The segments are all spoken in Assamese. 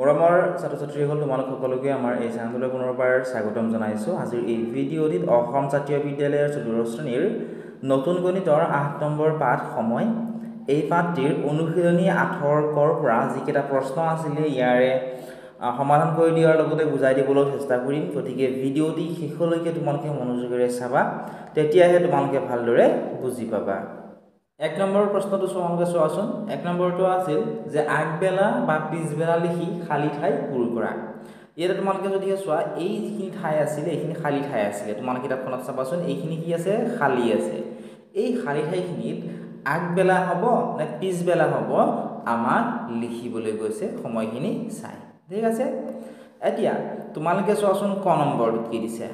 মৰমৰ ছাত্ৰ-ছাত্ৰীসকল তোমালোক সকলোকে আমাৰ এই চেনেললৈ পুনৰবাৰ স্বাগতম জনাইছোঁ। আজিৰ এই ভিডিঅ'টিত অসম জাতীয় বিদ্যালয়ৰ চতুৰ্থ শ্ৰেণীৰ নতুন গণিতৰ ৮ নম্বৰ পাঠ সময় এই পাঠটিৰ অনুশীলনী ৮ৰ কৰ পৰা যিকেইটা প্ৰশ্ন আছিলে ইয়াৰে সমাধান কৰি দিয়াৰ লগতে বুজাই দিবলৈ চেষ্টা কৰিম। গতিকে ভিডিঅ'টি শেষলৈকে তোমালোকে মনোযোগেৰে চাবা, তেতিয়াহে তোমালোকে ভালদৰে বুজি পাবা। ১ নম্বৰ প্ৰশ্নটো চোৱাচোন। ১ নম্বৰটো আছিল যে আগবেলা বা পিছবেলা লিখি খালী ঠাই পূৰ কৰা। ইয়াতে তোমালোকে যদি চোৱা এই যিখিনি ঠাই আছিলে এইখিনি খালী ঠাই আছিলে। তোমালোকে কিতাপখনত চাবাচোন এইখিনি কি আছে? খালী আছে। এই খালী ঠাইখিনিত আগবেলা হ'ব নে পিছবেলা হ'ব আমাক লিখিবলৈ গৈছে সময়খিনি চাই। ঠিক আছে? এতিয়া তোমালোকে চোৱাচোন ক নম্বৰটোত কি দিছে।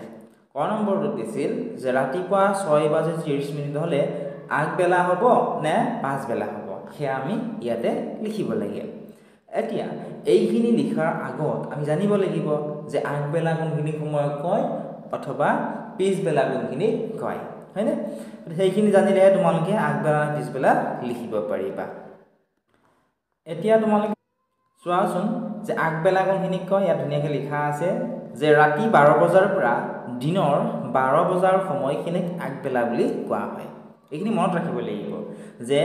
ক নম্বৰটোত দিছিল যে ৰাতিপুৱা ৬:৩০ হ'লে আগবেলা হ'ব নে পাছবেলা হ'ব, সেয়া আমি ইয়াতে লিখিব লাগে। এতিয়া এইখিনি লিখাৰ আগত আমি জানিব লাগিব যে আগবেলা কোনখিনি সময়ক কয় অথবা পিছবেলা কোনখিনি কয়, হয়নে? সেইখিনি জানিলেহে তোমালোকে আগবেলা পিছবেলা লিখিব পাৰিবা। এতিয়া তোমালোকে চোৱাচোন যে আগবেলা কোনখিনিক কয়। ইয়াত ধুনীয়াকৈ লিখা আছে যে ৰাতি ১২ বজাৰ পৰা দিনৰ ১২ বজাৰ সময়খিনিক আগবেলা বুলি কোৱা হয়। এইখিনি মনত ৰাখিব লাগিব যে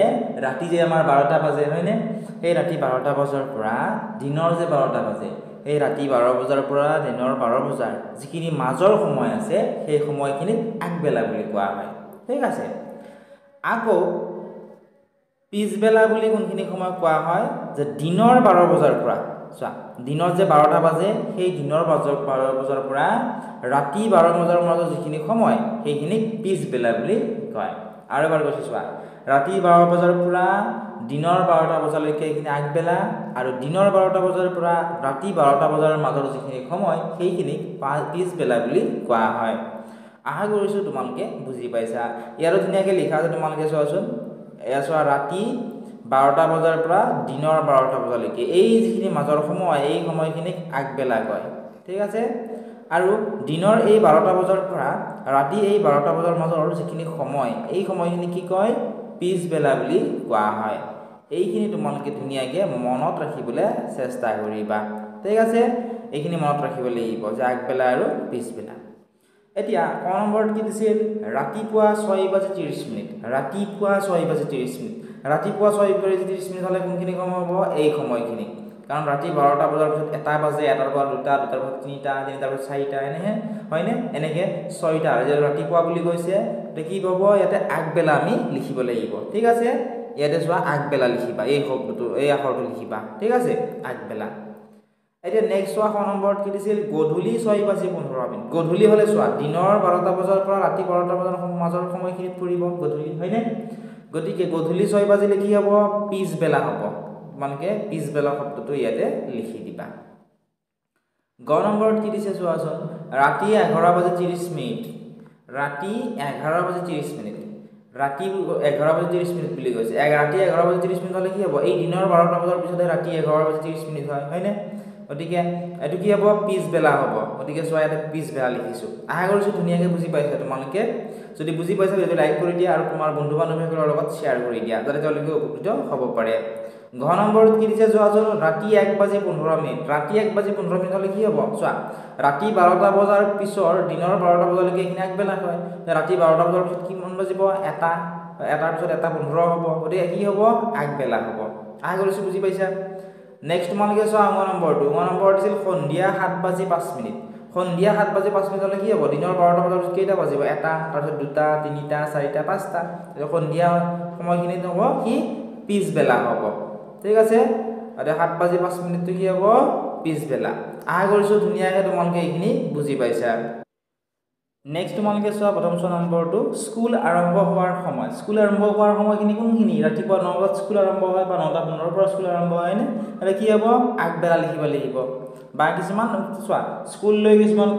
ৰাতি যে আমাৰ ১২টা বাজে, হয়নে? সেই ৰাতি ১২টা বজাৰ পৰা দিনৰ যে ১২টা বাজে, সেই ৰাতি ১২ বজাৰ পৰা দিনৰ ১২ বজাৰ যিখিনি মাজৰ সময় আছে সেই সময়খিনিক আগবেলা বুলি কোৱা হয়। ঠিক আছে? আকৌ পিছবেলা বুলি কোনখিনি সময় কোৱা হয় যে দিনৰ ১২ বজাৰ পৰা, চোৱা দিনৰ যে ১২টা বাজে সেই দিনৰ ১২ বজাৰ পৰা ৰাতি ১২ বজাৰ মাজৰ যিখিনি সময় সেইখিনিক পিছবেলা বুলি কয়। আৰু এবাৰ কৈছোঁ চোৱা, ৰাতি ১২ বজাৰ পৰা দিনৰ ১২টা বজালৈকে এইখিনি আগবেলা, আৰু দিনৰ ১২টা বজাৰ পৰা ৰাতি ১২টা বজাৰ মাজৰ যিখিনি সময় সেইখিনিক পিছবেলা বুলি কোৱা হয়। আশা কৰিছোঁ তোমালোকে বুজি পাইছা। ইয়াৰো ধুনীয়াকৈ লিখা আছে, তোমালোকে চোৱাচোন। এয়া চোৱা, ৰাতি ১২টা বজাৰ পৰা দিনৰ ১২টা বজালৈকে এই যিখিনি মাজৰ সময় এই সময়খিনিক আগবেলা কয়। ঠিক আছে? আৰু দিনৰ এই ১২টা বজাৰ পৰা ৰাতি এই ১২টা বজাৰ মাজৰ যিখিনি সময় এই সময়খিনি কি কয়? পিছবেলা বুলি কোৱা হয়। এইখিনি তোমালোকে ধুনীয়াকৈ মনত ৰাখিবলৈ চেষ্টা কৰিবা। ঠিক আছে? এইখিনি মনত ৰাখিব লাগিব যে আগবেলা আৰু পিছবেলা। এতিয়া ক নম্বৰত কি দিছিল? ৰাতিপুৱা ৬:৩০। ৰাতিপুৱা ৬:৩০। ৰাতিপুৱা ৬:৩০ হ'লে কোনখিনি সময় হ'ব? এই সময়খিনি। কাৰণ ৰাতি ১২টা বজাৰ পিছত ১টা বাজে, ১টাৰ পৰা ২টা, ২টাৰ পৰা ৩টা, ৩টাৰ পৰা 4টা, এনেহে হয়নে? এনেকৈ ৬টা। যেতিয়া ৰাতিপুৱা বুলি কৈছে তেতিয়া কি পাব? ইয়াতে আগবেলা আমি লিখিব লাগিব। ঠিক আছে? ইয়াতে চোৱা আগবেলা লিখিবা, এই শব্দটো এই আখৰটো লিখিবা। ঠিক আছে? আগবেলা। এতিয়া নেক্সট চোৱা ক নম্বৰত কি দিছিল? গধূলি ৬:১৫। গধূলি হ'লে চোৱা দিনৰ ১২টা বজাৰ পৰা ৰাতি ১২টা বজাৰ মাজৰ সময়খিনিত পৰিব গধূলি, হয়নে? গতিকে গধূলি ৬ বাজিলে কি হ'ব? পিছবেলা হ'ব। তোমালোকে পিছবেলা শব্দটো ইয়াতে লিখি দিবা। গ নম্বৰত কি দিছে চোৱাচোন। ৰাতি ১১:৩০। ৰাতি ১১:৩০। ৰাতি ১১:৩০ বুলি কৈছে। ৰাতি ১১:৩০ হ'লে কি হ'ব? এই দিনৰ ১২টা বজাৰ পিছতে ৰাতি ১১:৩০ হয়, হয়নে? গতিকে এইটো কি হ'ব? পিছবেলা হ'ব। গতিকে চোৱা ইয়াতে পিছবেলা লিখিছোঁ। আশা কৰিছোঁ ধুনীয়াকৈ বুজি পাইছা তোমালোকে। যদি বুজি পাইছা ভিডিঅ'টো লাইক কৰি দিয়া আৰু তোমাৰ বন্ধু বান্ধৱীসকলৰ লগত শ্বেয়াৰ কৰি দিয়া যাতে তেওঁলোকে উপকৃত হ'ব পাৰে। ঘ নম্বৰত কি দিছে চোৱাচোন। ৰাতি ১:১৫। ৰাতি ১:১৫ হ'লে কি হ'ব? চোৱা ৰাতি ১২টা বজাৰ পিছৰ দিনৰ ১২টা বজালৈকে এইখিনি আগবেলা হয়। ৰাতি ১২টা বজাৰ পিছত কিমান বাজিব? ১টা। ১টাৰ পিছত ১:১৫ হ'ব। গতিকে কি হ'ব? আগবেলা হ'ব। আশা কৰিছোঁ বুজি পাইছা। নেক্সট তোমালোকে চোৱা ঙ নম্বৰটো। ঙ নম্বৰ দিছিল সন্ধিয়া ৭:০৫। সন্ধিয়া ৭:০৫ হ'লে কি হ'ব? দিনৰ ১২টা বজাৰ পিছত কেইটা বাজিব? ১টা, তাৰপিছত ২টা, ৩টা, ৪টা, ৫টা। সন্ধিয়া সময়খিনিত হ'ব কি? পিছবেলা হ'ব। ঠিক আছে? এতিয়া ৭:০৫টো কি হ'ব? পিছবেলা। আশা কৰিছোঁ ধুনীয়াকৈ তোমালোকে এইখিনি বুজি পাইছা। নেক্সট তোমালোকে চোৱা প্ৰথম নম্বৰটো স্কুল আৰম্ভ হোৱাৰ সময়। স্কুল আৰম্ভ হোৱাৰ সময়খিনি কোনখিনি? ৰাতিপুৱা ৯ বজাত স্কুল আৰম্ভ হয় বা ৯:১৫ পৰা স্কুল আৰম্ভ হয়নে? এতিয়া কি হ'ব? আগবেলা লিখিব লাগিব। বা কিছুমান চোৱা স্কুল লৈ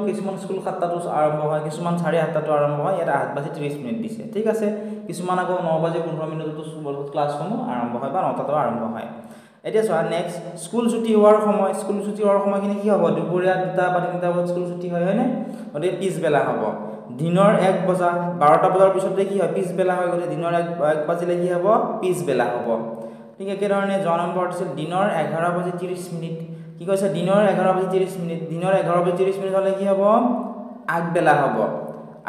কিছুমান স্কুল ৭টাতো আৰম্ভ হয়, কিছুমান ৭:৩০টাতো আৰম্ভ হয়। ইয়াত ৮:৩০ দিছে। ঠিক আছে? কিছুমান আকৌ ৯:১৫ ক্লাছসমূহ আৰম্ভ হয় বা ৯টাতো আৰম্ভ হয়। এতিয়া চোৱা নেক্সট স্কুল ছুটি হোৱাৰ সময়। স্কুল ছুটি হোৱাৰ সময়খিনি কি হ'ব? দুপৰীয়া ২টা বা ৩টা বজাত স্কুল ছুটি হয়, হয়নে? গতিকে পিছবেলা হ'ব। দিনৰ ১ বজা ১২টা বজাৰ পিছতে কি হয়? পিছবেলা হয়। গতিকে দিনৰ ১ বাজিলে কি হ'ব? পিছবেলা হ'ব। ঠিক একেধৰণে জ নম্বৰত দিছিল দিনৰ ১১:৩০। কি কৈছে দিনৰ 11:30 দিনৰ 11:30 হলে কি হ'ব আগবেলা হ'ব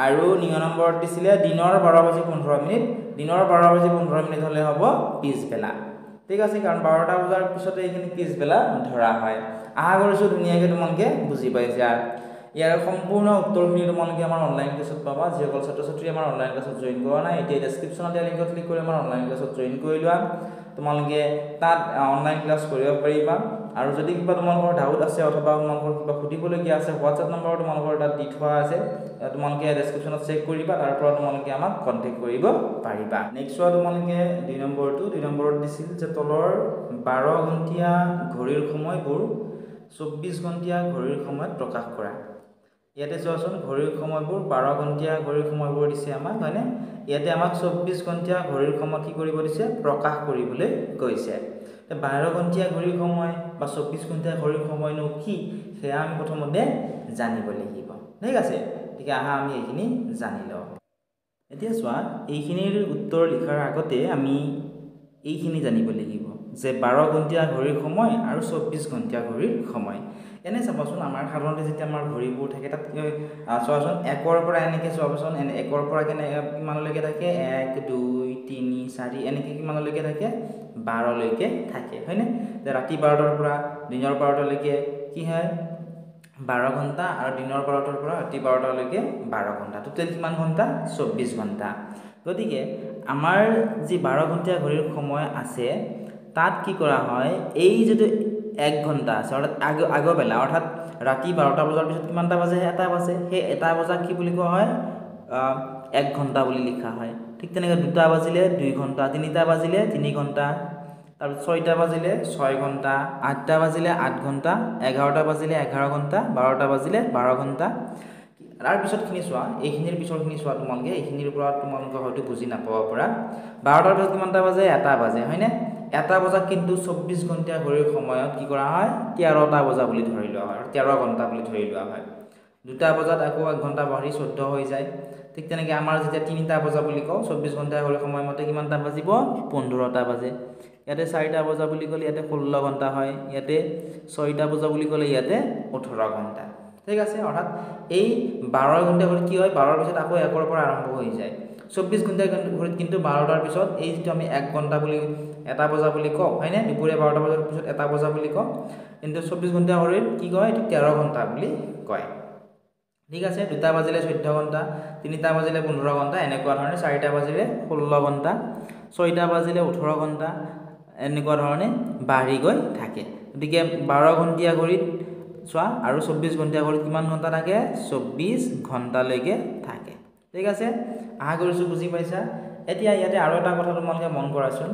আৰু 9 নম্বৰত দিছিলে দিনৰ 12:15 দিনৰ 12:15 হলে হ'ব পিছবেলা ঠিক আছে কাৰণ 12টা বজাৰ পিছতে এইখিনি পিছবেলা ধৰা হয় আশা কৰিছো ধুনীয়াকৈ তোমালোকে বুজি পাইছা ইয়াৰ সম্পূৰ্ণ উত্তৰখিনি তোমালোকে আমাৰ অনলাইন ক্লাছত পাবা যিসকল ছাত্ৰ-ছাত্ৰী আমাৰ অনলাইন ক্লাছত জয়েন কৰা নাই এতিয়া ডেসক্ৰিপচনত দিয়া লিংকত ক্লিক কৰি আমাৰ অনলাইন ক্লাছত জয়েন কৰি লোৱা তোমালোকে তাত অনলাইন ক্লাছ কৰিব পাৰিবা আৰু যদি কিবা তোমালোকৰ ডাউট আছে অথবা তোমালোকৰ কিবা সুধিবলগীয়া আছে হোৱাটছআপ নম্বৰ তোমালোকৰ তাত দি থোৱা আছে তোমালোকে ডেসক্ৰিপচনত চেক কৰিবা তাৰ পৰা তোমালোকে আমাক কন্টাক্ট কৰিব পাৰিবা নেক্সট ওয়া তোমালোকে 2 নম্বৰত দিছিল যে তলৰ 12 ঘণ্টিয়া ঘড়ীৰ সময়বোৰ 24 ঘণ্টিয়া ঘড়ীৰ সময়ত প্ৰকাশ কৰা ইয়াতে চোৱাচোন ঘড়ীৰ সময়বোৰ 12 ঘণ্টিয়া ঘড়ীৰ সময়বোৰ দিছে আমাক হয়নে ইয়াতে আমাক 24 ঘণ্টিয়া ঘড়ীৰ সময় কি কৰিব দিছে প্ৰকাশ কৰিবলৈ কৈছে 12 ঘণ্টিয়া ঘড়ীৰ সময় বা 24 ঘণ্টিয়া ঘড়ীৰ সময়নো কি সেয়া আমি প্ৰথমতে জানিব লাগিব ঠিক আছে ঠিক আহা আমি এইখিনি জানি লওঁ এতিয়া চোৱা এইখিনিৰ উত্তৰ লিখাৰ আগতে আমি এইখিনি জানিব লাগিব যে 12 ঘণ্টিয়া ঘড়ীৰ সময় আৰু 24 ঘণ্টিয়া ঘড়ীৰ সময় এনে চাবাচোন আমাৰ সাধাৰণতে যেতিয়া আমাৰ ঘড়ীবোৰ থাকে তাত চোৱাচোন 1 ৰ পৰা এনেকৈ চোৱাচোন 1 ৰ পৰা কেনে কিমানলৈকে থাকে 1 2 3 4 এনেকৈ কিমানলৈকে থাকে 12 লৈকে থাকে হয়নে যে ৰাতি 12টাৰ পৰা দিনৰ 12টালৈকে কি হয় 12 ঘণ্টা আৰু দিনৰ 12টাৰ পৰা ৰাতি 12টালৈকে 12 ঘণ্টা টোটেল কিমান ঘণ্টা 24 ঘণ্টা গতিকে আমাৰ যি 12 ঘণ্টিয়া ঘড়ীৰ সময় আছে তাত কি কৰা হয় এই যেটো 1 ঘণ্টা আছে অৰ্থাৎ আগবেলা অৰ্থাৎ ৰাতি 12টা বজাৰ পিছত কিমানটা বাজে এটা বাজে সেই এটা বজা কি বুলি কোৱা হয় 1 ঘণ্টা বুলি লিখা হয় ঠিক তেনেকৈ 2টা বাজিলে 2 ঘণ্টা 3টা বাজিলে 3 ঘণ্টা আৰু 6টা বাজিলে 6 ঘণ্টা 8টা বাজিলে 8 ঘণ্টা 11টা বাজিলে 11 ঘণ্টা 12টা বাজিলে 12 ঘণ্টা তাৰ পিছত খিনি চোৱা এইখিনিৰ পিছৰখিনি চোৱা তোমালোকে এইখিনিৰ পৰা তোমালোকে হয়তো বুজি নাপাব পৰা 12টাৰ পিছত কিমানটা বাজে এটা বাজে হয়নে এটা বজা কিন্তু 24 ঘণ্টিয়া ঘড়ীৰ সময়ত কি কৰা হয় 13টা বজা বুলি ধৰি লোৱা হয় 13 ঘণ্টা বুলি ধৰি লোৱা হয় 2টা বজাত আকৌ 1 ঘণ্টা বাঢ়ি 14 হৈ যায় ঠিক তেনেকৈ আমাৰ যেতিয়া 3টা বজা বুলি কওঁ 24 ঘণ্টা ঘড়ীৰ সময়মতে কিমানটা বাজিব 15টা বাজে ইয়াতে 4টা বজা বুলি ক'লে ইয়াতে 16 ঘণ্টা হয় ইয়াতে 6টা বজা বুলি ক'লে ইয়াতে 18 ঘণ্টা ঠিক আছে অৰ্থাৎ এই 12 ঘণ্টা ঘড়ী কি হয় 12ৰ পিছত আকৌ 1ৰ পৰা আৰম্ভ হৈ যায় 24 ঘণ্টা ঘড়ীত কিন্তু 12টাৰ পিছত এই যেটো আমি 1 ঘণ্টা বুলি এটা বজা বুলি কওঁ হয়নে দুপৰীয়া 12টা বজাৰ পিছত এটা বজা বুলি কওঁ কিন্তু 24 ঘণ্টা ঘড়ীত কি কয় এটো 13 ঘণ্টা বুলি কয় ঠিক আছে 2টা বাজিলে 14 ঘণ্টা 3টা বাজিলে 15 ঘণ্টা এনেকুৱা ধৰণে 4টা বাজিলে 16 ঘণ্টা 6টা বাজিলে 18 ঘণ্টা এনেকুৱা ধৰণে বাঢ়ি গৈ থাকে গতিকে 12 ঘণ্টিয়া ঘড়ীত চোৱা আৰু 24 ঘণ্টিয়া ঘড়ীত কিমান ঘণ্টা থাকে 24 ঘণ্টালৈকে থাকে ঠিক আছে আশা কৰিছো বুজি পাইছা এতিয়া ইয়াতে আৰু এটা কথা তোমালোকে মন কৰাচোন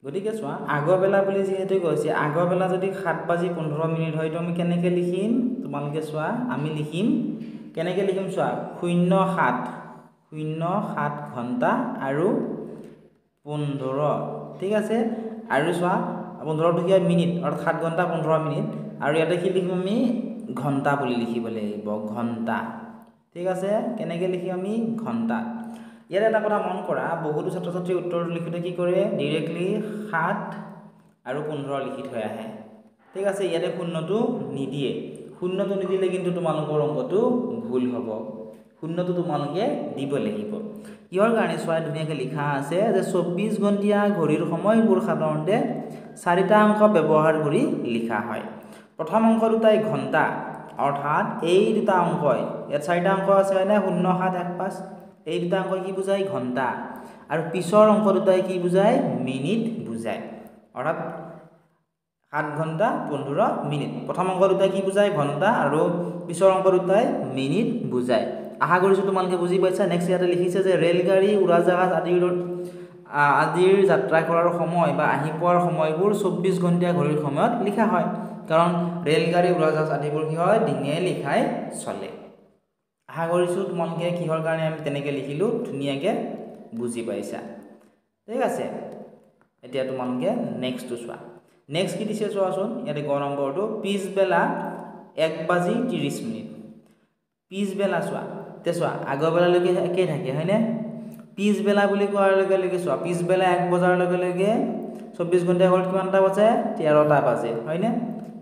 গতিকে চোৱা আগবেলা বুলি যেহেতু কৈছে আগবেলা যদি 7:15 হয় তো আমি কেনেকৈ লিখিম তোমালোকে চোৱা আমি লিখিম কেনেকৈ লিখিম চোৱা 07 ঘণ্টা আৰু 15 ঠিক আছে আৰু চোৱা 15 টকীয়া মিনিট অৰ্থাৎ 7 ঘণ্টা 15 মিনিট আৰু ইয়াতে কি লিখিম আমি ঘণ্টা বুলি লিখিব লাগিব ঘণ্টা ঠিক আছে কেনেকৈ লিখিম আমি ঘণ্টা ইয়াতে এটা কথা মন কৰা বহুতো ছাত্ৰ-ছাত্ৰী উত্তৰ লিখোতে কি কৰে ডাইৰেক্টলি 7 আৰু 15 লিখি থৈ আহে ঠিক আছে ইয়াতে শূন্যটো নিদিয়ে শূন্যটো নিদিলে কিন্তু তোমালোকৰ অংকটো ভুল হ'ব শূন্যটো তোমালোকে দিব লাগিব কিহৰ কাৰণে চোৱা ধুনীয়াকৈ লিখা আছে যে 24 ঘণ্টিয়া ঘড়ীৰ সময়বোৰ সাধাৰণতে 4টা অংক ব্যৱহাৰ কৰি লিখা হয় প্ৰথম অংক দুটাই ঘণ্টা অৰ্থাৎ এই দুটা অংকই ইয়াত 4টা অংক আছে হয়নে 0 7 1 5 এই দুটা অংক কি বুজায় ঘণ্টা আৰু পিছৰ অংক দুটাই কি বুজায় মিনিট বুজায় অৰ্থাৎ 7 ঘণ্টা 15 মিনিট প্ৰথম অংক দুটাই কি বুজায় ঘণ্টা আৰু পিছৰ অংক দুটাই মিনিট বুজায় আশা কৰিছো তোমালোকে বুজি পাইছা নেক্সট ইয়াতে লিখিছে যে ৰেলগাড়ী উৰাজাহাজ আদিৰ যাত্ৰা কৰাৰ সময় বা আহি পোৱাৰ সময়বোৰ 24 ঘণ্টিয়া ঘড়ীৰ সময়ত লিখা হয় কাৰণ ৰেলগাড়ী উৰাজাহাজ আদিবোৰ কি হয় দিনে লিখাই চলে আশা কৰিছো তোমালোকে কিহৰ কাৰণে আমি তেনেকৈ লিখিলো ধুনীয়াকৈ বুজি পাইছা ঠিক আছে এতিয়া তোমালোকে নেক্সটটো চোৱা নেক্সট কি দিছে চোৱাচোন ইয়াতে গ নম্বৰটো পিছবেলা 1:30 পিছবেলা চোৱা তে চোৱা আগবেলালৈকে একে থাকে হয়নে পিছবেলা বুলি কোৱাৰ লগে লগে চোৱা পিছবেলা 1 বজাৰ লগে লগে 24 ঘণ্টা ঘড়ীত কিমানটা বাজে 13টা বাজে হয়নে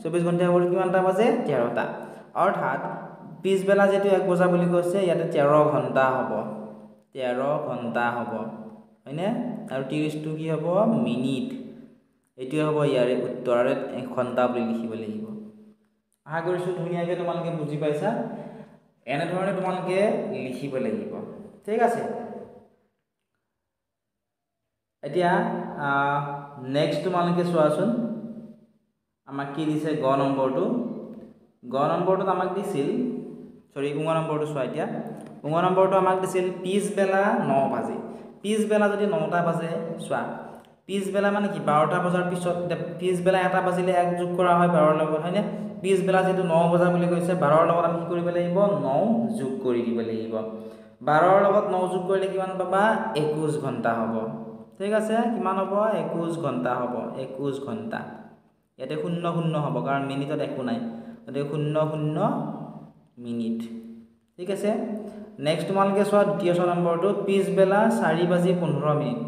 24 ঘণ্টা কৰি কিমানটা বাজে 13টা অৰ্থাৎ পিছবেলা যেটো 1 বজা বুলি কৈছে ইয়াতে 13 ঘণ্টা হ'ব 13 ঘণ্টা হ'ব হয়নে আৰু 30 টো কি হ'ব মিনিট এটো হ'ব ইয়াৰে উত্তৰ আৰু 1 ঘণ্টা বুলি লিখিব লাগিব আশা কৰিছো ধুনীয়াকৈ তোমালোকে বুজি পাইছা এনে ধৰণে তোমালোকে লিখিব লাগিব ঠিক আছে এতিয়া নেক্সট তোমালোকে চোৱাচোন আমাক কি দিছে গ নম্বৰটো আমাক দিছিল সৰি গ নম্বৰটো চোৱা এতিয়া গ নম্বৰটো আমাক দিছিল পিছবেলা 9 বাজে পিছবেলা যদি 9টা বাজে চোৱা পিছবেলা মানে কি 12টা বজাৰ পিছত পিছবেলা 1টা বাজিলে 1 যোগ কৰা হয় 12 লগত হয়নে পিছবেলা যেটো 9 বজা বুলি কৈছে 12 লগত আমি কি কৰিব লাগিব 9 যোগ কৰি দিব লাগিব 12 লগত 9 যোগ কৰিলে কিমান পাবা 21 ঘণ্টা হ'ব ঠিক আছে কিমান হ'ব 21 ঘণ্টা হ'ব 21 ঘণ্টা ইয়াতে 00 হ'ব কাৰণ মিনিটত একো নাই গতে 00 মিনিট ঠিক আছে নেক্সট তোমালোকে চোৱা দ্বিতীয় নম্বৰটো পিছবেলা 4:15 মিনিট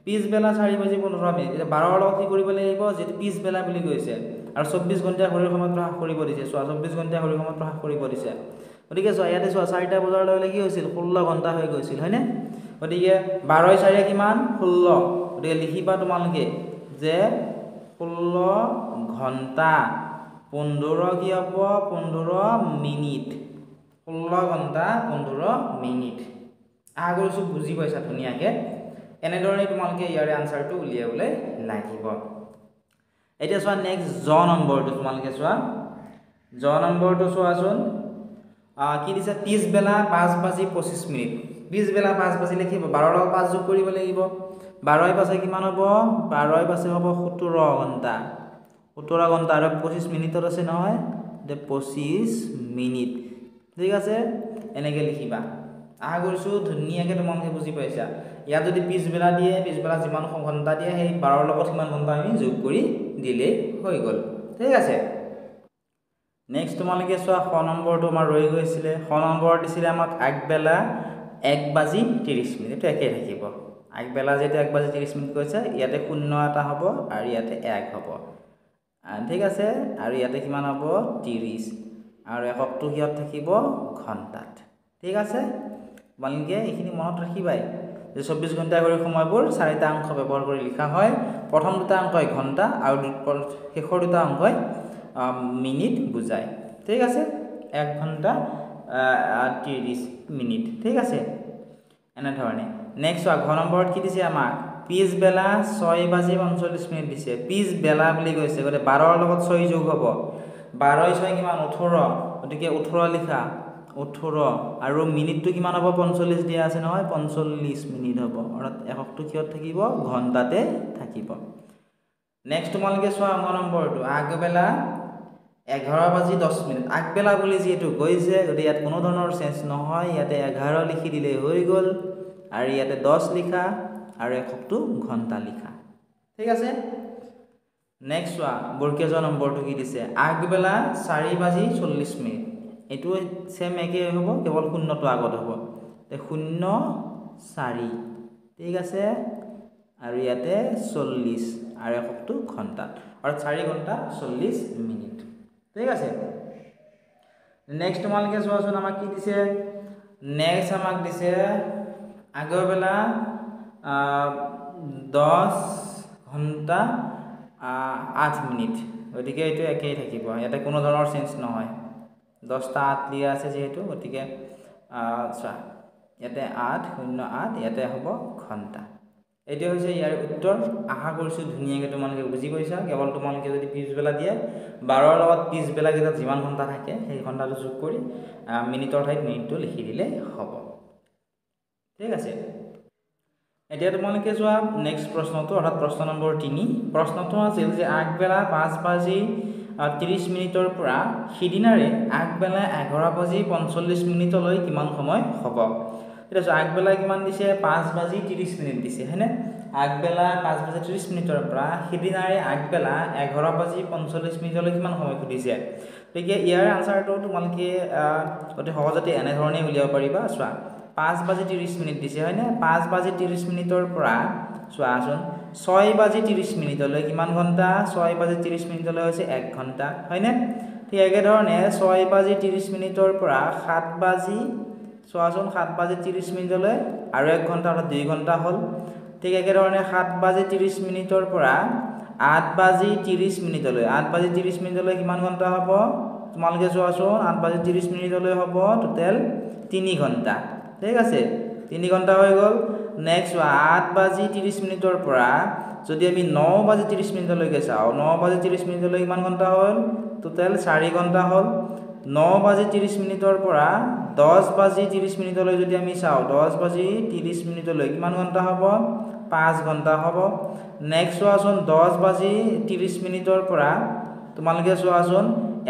পিছবেলা 4:15 মিনিট এটা 12 লগত কি কৰিব লাগিব যেটো পিছবেলা বুলি কৈছে আৰু 24 ঘণ্টা ঘড়ীৰ সময় প্ৰকাশ কৰিব দিছে চোৱা 24 ঘণ্টা ঘড়ীৰ সময় প্ৰকাশ কৰিব দিছে গতিকে চোৱা ইয়াতে চোৱা 4টা বজাৰ লৈ কি হৈছিল 16 ঘণ্টা হৈ গৈছিল হয়নে গতিকে 12 4 কিমান 16 গতিকে লিখিবা তোমালোকে যে 16 ঘণ্টা 15 কি হ'ব 15 মিনিট 16 ঘণ্টা 15 মিনিট আশা কৰিছো বুজি পাইছা ধুনীয়াকৈ এনে ধৰণে তোমালোকে ইয়াৰ আনসাৰটো উলিয়াবলৈ লাগিব এতিয়া চোৱা নেক্সট জ নম্বৰটো তোমালোকে চোৱা জ নম্বৰটো চোৱাচোন কি দিছে পিছবেলা 5:25 মিনিট পিছবেলা 5 বাজিলে কি হ'ব 12 লগত 5 যোগ কৰিব লাগিব 12 পাছে কিমান হ'ব 12 পাছে হ'ব 17 ঘণ্টা 17 ঘণ্টা আৰু 25 মিনিটত আছে নহয় দে 25 মিনিট ঠিক আছে এনেকৈ লিখিবা আশা কৰিছো ধুনীয়াকৈ তোমালোকে বুজি পাইছা ইয়াত যদি পিছবেলা দিয়ে পিছবেলা যিমান ঘণ্টা দিয়ে সেই 12 লগত কিমান ঘণ্টা আমি যোগ কৰি দিলে হৈ গ'ল ঠিক আছে নেক্সট তোমালোকে চোৱা খ নম্বৰটো আমাৰ ৰৈ গৈছিল খ নম্বৰ দিছিলে আমাক আগবেলা 1:30 মিনিট এটো একেই থাকিব আগবেলা যেটো 1:30 মিনিট কৈছে ইয়াতে 0 এটা হ'ব আৰু ইয়াতে 1 হ'ব ঠিক আছে আৰু ইয়াতে কিমান হ'ব 30 আৰু এককটো কিহত থাকিব ঘণ্টাত ঠিক আছে তোমালোকে এইখিনি মনত ৰাখিবাই যে 24 ঘণ্টা ঘড়ীৰ সময়বোৰ 4টা অংক ব্যৱহাৰ কৰি লিখা হয় প্ৰথম দুটা অংক হয় ঘণ্টা আৰু শেষৰ দুটা অংক হয় মিনিট বুজায় ঠিক আছে 1 ঘণ্টা 30 মিনিট ঠিক আছে এনে ধৰণে নেক্সট ঘ নম্বৰত কি দিছে আমাক পিছবেলা 6:45 মিনিট দিছে পিছবেলা বুলি কৈছে গতে 12 লগত 6 যোগ হ'ব 12 6 কিমান 18 গতিকে 18 লিখা 18 আৰু মিনিটটো কিমান হ'ব 45 দিয়া আছে নহয় 45 মিনিট হ'ব অৰ্থাৎ এককটো কিহত থাকিব ঘণ্টাতে থাকিব নেক্সট তোমালোকে চোৱা অংক নম্বৰটো আগবেলা 11:10 মিনিট আগবেলা বুলি যেটো কৈছে গতি ইয়াত কোনো ধৰণৰ চেঞ্জ নহয় ইয়াতে 11 লিখি দিলে হৈ গ'ল আৰু ইয়াতে 10 লিখা আৰু এককটো ঘণ্টা লিখা ঠিক আছে নেক্সট চোৱা বৰ্গীয় জ নম্বৰটো কি দিছে আগবেলা 4:40 মিনিট এটো সেম একে হ'ব কেৱল শূন্যটো আগত হ'ব তে 04 ঠিক আছে আৰু ইয়াতে 40 আৰু এককটো ঘণ্টা আৰু 4 ঘণ্টা 40 মিনিট ঠিক আছে নেক্সট তোমালোকে চোৱাচোন আমাক কি দিছে নেক্সট আমাক দিছে আগবেলা 10 ঘণ্টা 8 মিনিট গতিকে এটো একেই থাকিব ইয়াতে কোনো ধৰণৰ চেঞ্জ নহয় 10টা 8 দিয়া আছে যেহেতু গতিকে চোৱা ইয়াতে 8:08 ইয়াতে হ'ব ঘণ্টা এটো হৈছে ইয়াৰ উত্তৰ আশা কৰিছো ধুনীয়াকৈ তোমালোকে বুজি পাইছা কেৱল তোমালোকে যদি পিছবেলা দিয়ে 12 লগত পিছবেলা কেইটা যিমান ঘণ্টা থাকে সেই ঘণ্টাটো যোগ কৰি মিনিটৰ ঠাইত মিনিটটো লিখি দিলে হ'ব ঠিক আছে এতিয়া তোমালোকে চোৱা নেক্সট প্ৰশ্নটো অৰ্থাৎ প্ৰশ্ন নম্বৰ 3 প্ৰশ্নটো আছিল যে আগবেলা 5:30 মিনিটৰ পৰা সিদিনাৰে আগবেলা 11:45 মিনিটলৈ কিমান সময় হ'ব এটা আগবেলা কিমান দিছে 5:30 মিনিট দিছে হয়নে আগবেলা 5:30 মিনিটৰ পৰা সিদিনাৰে আগবেলা 11:45 মিনিটলৈ কিমান সময় খুদিছে গতিকে ইয়াৰ আনসাৰটো তোমালোকে অতি সহজতে এনে ধৰণে উলিয়াব পাৰিবা চোৱা 5:30 মিনিট দিছে হয়নে 5:30 মিনিটৰ পৰা চোৱাচোন 6:30 কিমান ঘণ্টা 6:30 হৈছে 1 ঘণ্টা হয়নে ঠিক একেধৰণে 6:30 পৰা 7 চোৱাচোন 7:30 আৰু 1 ঘণ্টা অৰ্থাৎ 2 ঘণ্টা হ'ল ঠিক একেধৰণে 7:30 পৰা 8:30 8:30 কিমান ঘণ্টা হ'ব তোমালোকে চোৱাচোন 8:30 হ'ব টোটেল 3 ঘণ্টা ঠিক আছে 3 ঘণ্টা হৈ গ'ল নেক্সট 8:30 পৰা যদি আমি 9:30 লৈকে চাও 9:30 কিমান ঘণ্টা হ'ল টোটেল 4 ঘণ্টা হ'ল 9:30 পৰা 10:30 যদি আমি চাও 10:30 কিমান ঘণ্টা হ'ব 5 ঘণ্টা হ'ব নেক্সট চোৱাচোন 10:30 পৰা তোমালোকে চোৱাচোন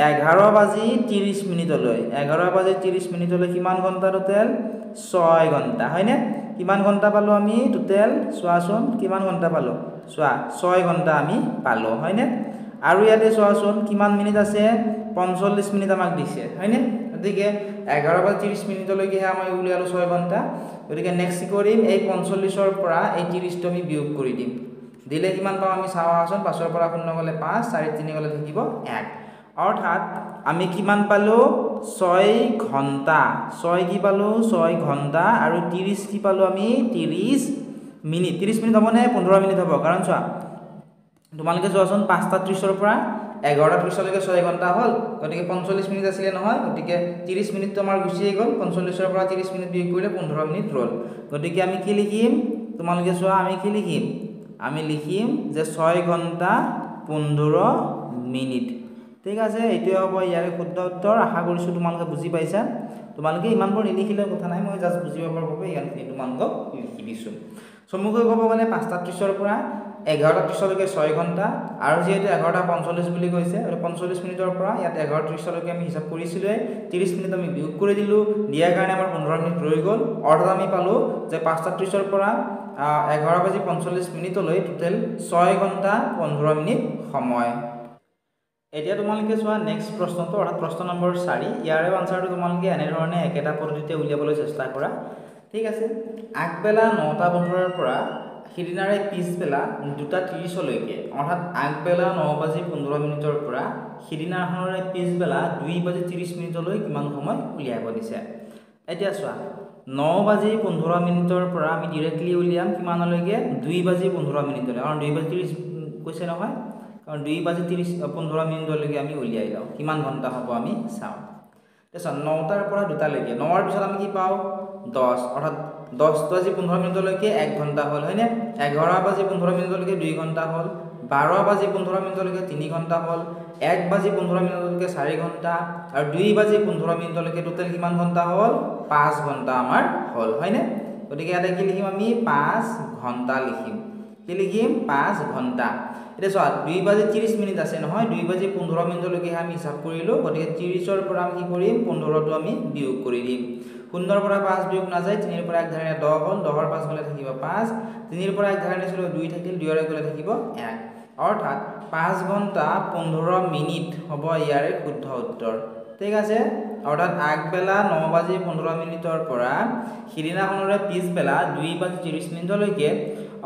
11:30 11:30 কিমান ঘণ্টা টোটেল 6 ঘণ্টা হয়নে কিমান ঘণ্টা পালো আমি টোটেল চোৱাচোন কিমান ঘণ্টা পালো চোৱা 6 ঘণ্টা আমি পালো হয়নে আৰু ইয়াতে চোৱাচোন কিমান মিনিট আছে 45 মিনিট আমাক দিছে হয়নে গতিকে 11:30 লৈকে আমি উলিয়ালো 6 ঘণ্টা গতিকে নেক্সট কি কৰিম এই 45 ৰ পৰা এই 30 টো আমি বিয়োগ কৰি দিম দিলে কিমান পাম আমি চাওঁচোন 5 ৰ পৰা 0 গলে 5 4 3 গলে থাকিব 1 অৰ্থাৎ আমি কিমান পালো 6 ঘণ্টা 6 কি পালো 6 ঘণ্টা আৰু 30 কি পালো আমি 30 মিনিট হ'ব নে 15 মিনিট হ'ব কাৰণ চোৱা তোমালোকে চোৱাচোন 5:30 ৰ পৰা 11:30 লৈকে 6 ঘণ্টা হ'ল গতিকে 45 মিনিট আছিল নহয় গতিকে 30 মিনিট আমাৰ গুছি গ'ল 45 ৰ পৰা 30 মিনিট বিয়োগ কৰিলে 15 মিনিট ৰল গতিকে আমি কি লিখিম তোমালোকে চোৱা আমি কি লিখিম আমি লিখিম যে 6 ঘণ্টা 15 মিনিট ঠিক আছে এইটোৱে হ'ব ইয়াৰ শুদ্ধ উত্তৰ আশা কৰিছো তোমালোকে বুজি পাইছা তোমালোকে ইমানবোৰ নিলিখিলে কথা নাই মই জাস্ট বুজিব পাৰ বাবে ইয়াখিনি তোমালোকক লিখি দিছো সমুখে ক'ব গ'লে 5:30 ৰ পৰা 11:30 লৈকে 6 ঘণ্টা আৰু যেহেতু 11:45 বুলি কৈছে আৰু 45 মিনিটৰ পৰা ইয়াত 11:30 লৈকে আমি হিচাপ কৰিছিলো 30 মিনিট আমি বিয়োগ কৰি দিলো দিয়াৰ কাৰণে আমাৰ 15 মিনিট ৰৈ গ'ল অৰ্থাৎ আমি পালো যে 5:30 ৰ পৰা 11:45 লৈ টোটেল 6 ঘণ্টা 15 মিনিট সময় এতিয়া তোমালোকে চোৱা নেক্সট প্ৰশ্নটো অৰ্থাৎ প্ৰশ্ন নম্বৰ 4 ইয়াৰে আনসাৰটো তোমালোকে এনে ধৰণে একেটা পদ্ধতিতে উলিয়াবলৈ চেষ্টা কৰা ঠিক আছে আগবেলা 9:15 ৰ পৰা সিদিনাৰে পিছবেলা 2:30 লৈকে অৰ্থাৎ আগবেলা 9:15 ৰ পৰা সিদিনাখনৰে পিছবেলা 2:30 লৈ কিমান সময় উলিয়াব দিছে এতিয়া চোৱা 9:15 ৰ পৰা আমি ডাইৰেক্টলি উলিয়াম কিমানলৈকে 2:15 লৈ কাৰণ 2:30 কৈছে নহয় কাৰণ 2:15 লৈকে আমি উলিয়াই যাও কিমান ঘণ্টা হ'ব আমি চাও তেছ 9টাৰ পৰা 2টা লৈকে 9ৰ পিছত আমি কি পাও 10 অৰ্থাৎ 10:15 লৈকে 1 ঘণ্টা হ'ল হয়নে 11:15 লৈকে 2 ঘণ্টা হ'ল 12:15 লৈকে 3 ঘণ্টা হ'ল 1:15 লৈকে 4 ঘণ্টা আৰু 2:15 লৈকে টোটেল কিমান ঘণ্টা হ'ল 5 ঘণ্টা আমাৰ হ'ল হয়নে গতিকে এটা কি লিখিম আমি 5 ঘণ্টা লিখিম কি লিখিম 5 ঘণ্টা এটা চোৱা 2:30 মিনিট আছে নহয় 2:15 লৈকে আমি হিচাপ কৰিলো গতিকে 30 ৰ পৰা আমি কি কৰিম 15 টো আমি বিয়োগ কৰি দিম 0 ৰ পৰা 5 বিয়োগ না যায় 3 ৰ পৰা 1 ধাৰণে 10 হ'ল 10 ৰ 5 গলে থাকিব 5 3 ৰ পৰা 1 ধাৰণে ছিল 2 থাকিল 2 ৰ গলে থাকিব 1 অৰ্থাৎ 5 ঘণ্টা 15 মিনিট হ'ব ইয়াৰে শুদ্ধ উত্তৰ ঠিক আছে অৰ্থাৎ আগবেলা 9:15 ৰ পৰা সিদিনাখনৰে পিছবেলা 2:30 লৈকে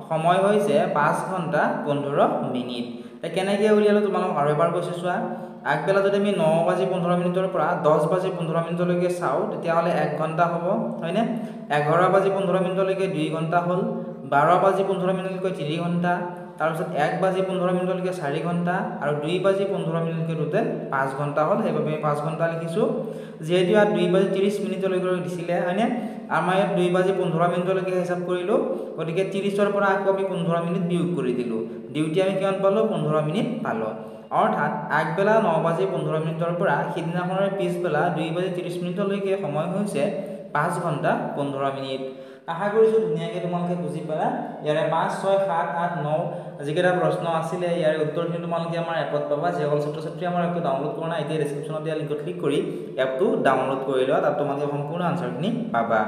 সময় হৈছে 5 ঘণ্টা 15 মিনিট কেনেকৈ উলিয়ালো তোমালোক আৰু এবাৰ কৈছো চোৱা আগবেলা যদি আমি 9:15 ৰ পৰা 10:15 লৈকে চাও তেতিয়াহলে 1 ঘণ্টা হ'ব হয়নে 11:15 লৈকে 2 ঘণ্টা হ'ল 12:15 লৈকে 3 ঘণ্টা তাৰ পিছত 1:15 লৈকে 4 ঘণ্টা আৰু 2:15 লৈকে টোটেল 5 ঘণ্টা হ'ল সেইবাবে 5 ঘণ্টা লিখিছো যেহেতু ইয়াত 2:30 লৈকে দিছিলে হয়নে আমাৰ ইয়াত 2:15 লৈকে হিচাপ কৰিলো গতিকে 30 ৰ পৰা আকৌ আমি 15 মিনিট বিয়োগ কৰি দিলো ডিউটি আমি কিমান পালো 15 মিনিট পালো অৰ্থাৎ আগবেলা 9:15 ৰ পৰা সিদিনাখনৰ পিছবেলা 2:30 লৈকে সময় হৈছে 5 ঘণ্টা 15 মিনিট আশা কৰিছো ধুনীয়াকৈ তোমালোকে বুজি পালা ইয়াৰে 5 6 7 8 9 যিকেইটা প্ৰশ্ন আছিলে ইয়াৰ উত্তৰখিনি তোমালোকে আমাৰ এপত পাবা যে অল ছাত্ৰ-ছাত্ৰী আমাৰ এপটো ডাউনলোড কৰা নাই এতিয়া ডেসক্ৰিপচনত দিয়া লিংকত ক্লিক কৰি এপটো ডাউনলোড কৰি লোৱা তাত তোমালোকে সম্পূৰ্ণ আনসাৰখিনি পাবা